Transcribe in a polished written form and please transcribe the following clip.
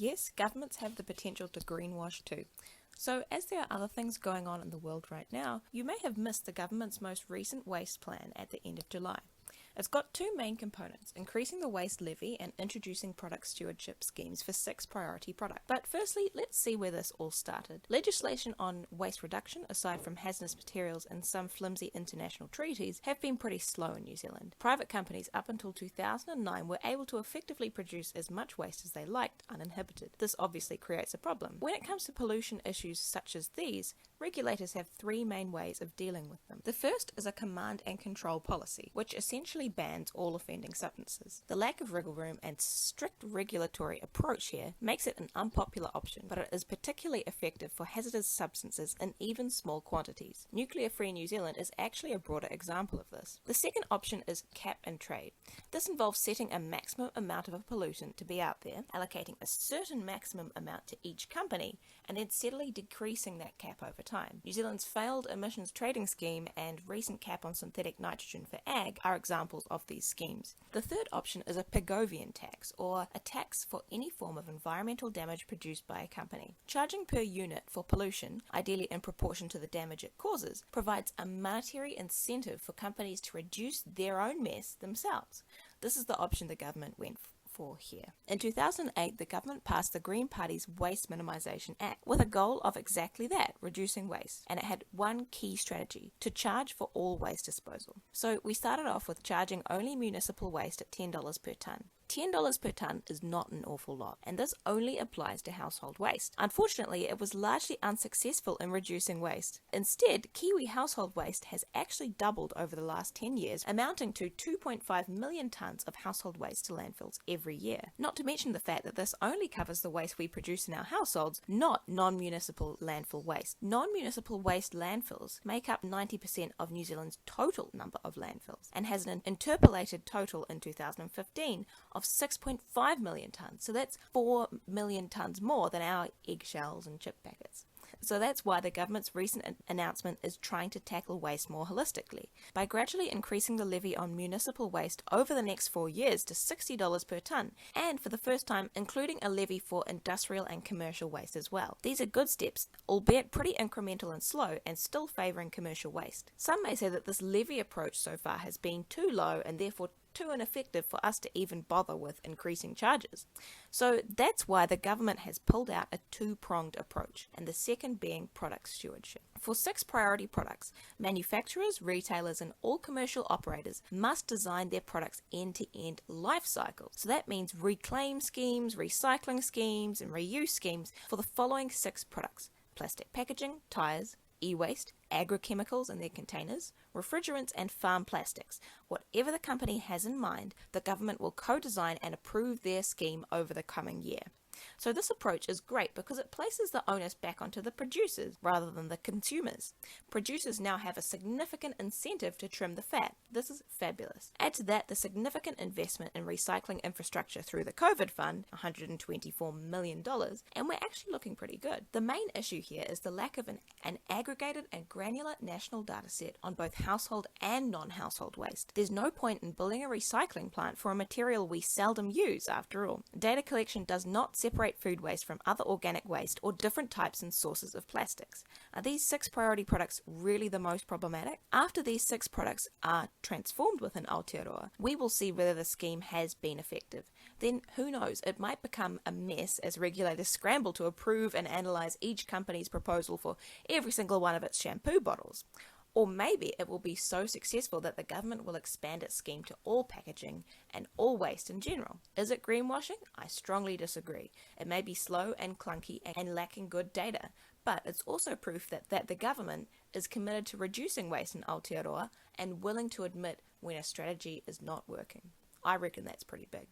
Yes, governments have the potential to greenwash too. So, as there are other things going on in the world right now, you may have missed the government's most recent waste plan at the end of July. It's got two main components, increasing the waste levy and introducing product stewardship schemes for 6 priority products. But firstly, let's see where this all started. Legislation on waste reduction, aside from hazardous materials and some flimsy international treaties, have been pretty slow in New Zealand. Private companies up until 2009 were able to effectively produce as much waste as they liked, uninhibited. This obviously creates a problem. When it comes to pollution issues such as these, regulators have 3 main ways of dealing with them. The first is a command and control policy, which essentially bans all offending substances. The lack of wriggle room and strict regulatory approach here makes it an unpopular option, but it is particularly effective for hazardous substances in even small quantities. Nuclear-free New Zealand is actually a broader example of this. The second option is cap and trade. This involves setting a maximum amount of a pollutant to be out there, allocating a certain maximum amount to each company, and then steadily decreasing that cap over time. New Zealand's failed emissions trading scheme and recent cap on synthetic nitrogen for ag are examples of these schemes. The third option is a Pigovian tax, or a tax for any form of environmental damage produced by a company. Charging per unit for pollution, ideally in proportion to the damage it causes, provides a monetary incentive for companies to reduce their own mess themselves. This is the option the government went for here. In 2008, the government passed the Green Party's Waste Minimisation Act with a goal of exactly that, reducing waste. And it had one key strategy, to charge for all waste disposal. So we started off with charging only municipal waste at $10 per tonne. $10 per tonne is not an awful lot, and this only applies to household waste. Unfortunately, it was largely unsuccessful in reducing waste. Instead, Kiwi household waste has actually doubled over the last 10 years, amounting to 2.5 million tonnes of household waste to landfills every year. Not to mention the fact that this only covers the waste we produce in our households, not non-municipal landfill waste. Non-municipal waste landfills make up 90% of New Zealand's total number of landfills, and has an interpolated total in 2015 of 6.5 million tonnes. So that's 4 million tonnes more than our eggshells and chip packets. So that's why the government's recent announcement is trying to tackle waste more holistically, by gradually increasing the levy on municipal waste over the next 4 years to $60 per tonne, and for the first time including a levy for industrial and commercial waste as well. These are good steps, albeit pretty incremental and slow, and still favouring commercial waste. Some may say that this levy approach so far has been too low and therefore too ineffective for us to even bother with increasing charges. So that's why the government has pulled out a 2-pronged approach, and the second being product stewardship. For 6 priority products, manufacturers, retailers and all commercial operators must design their products end-to-end life cycle. So that means reclaim schemes, recycling schemes and reuse schemes for the following 6 products: plastic packaging, tyres, e-waste, agrochemicals in their containers, refrigerants and farm plastics. Whatever the company has in mind, the government will co-design and approve their scheme over the coming year. So this approach is great because it places the onus back onto the producers rather than the consumers. Producers now have a significant incentive to trim the fat. This is fabulous. Add to that the significant investment in recycling infrastructure through the COVID fund, $124 million, and we're actually looking pretty good. The main issue here is the lack of an aggregated and granular national data set on both household and non-household waste. There's no point in building a recycling plant for a material we seldom use after all. Data collection does not separate food waste from other organic waste or different types and sources of plastics. Are these 6 priority products really the most problematic? After these 6 products are transformed within Aotearoa, we will see whether the scheme has been effective. Then who knows, it might become a mess as regulators scramble to approve and analyse each company's proposal for every single one of its shampoo bottles. Or maybe it will be so successful that the government will expand its scheme to all packaging and all waste in general. Is it greenwashing? I strongly disagree. It may be slow and clunky and lacking good data, but it's also proof that the government is committed to reducing waste in Aotearoa and willing to admit when a strategy is not working. I reckon that's pretty big.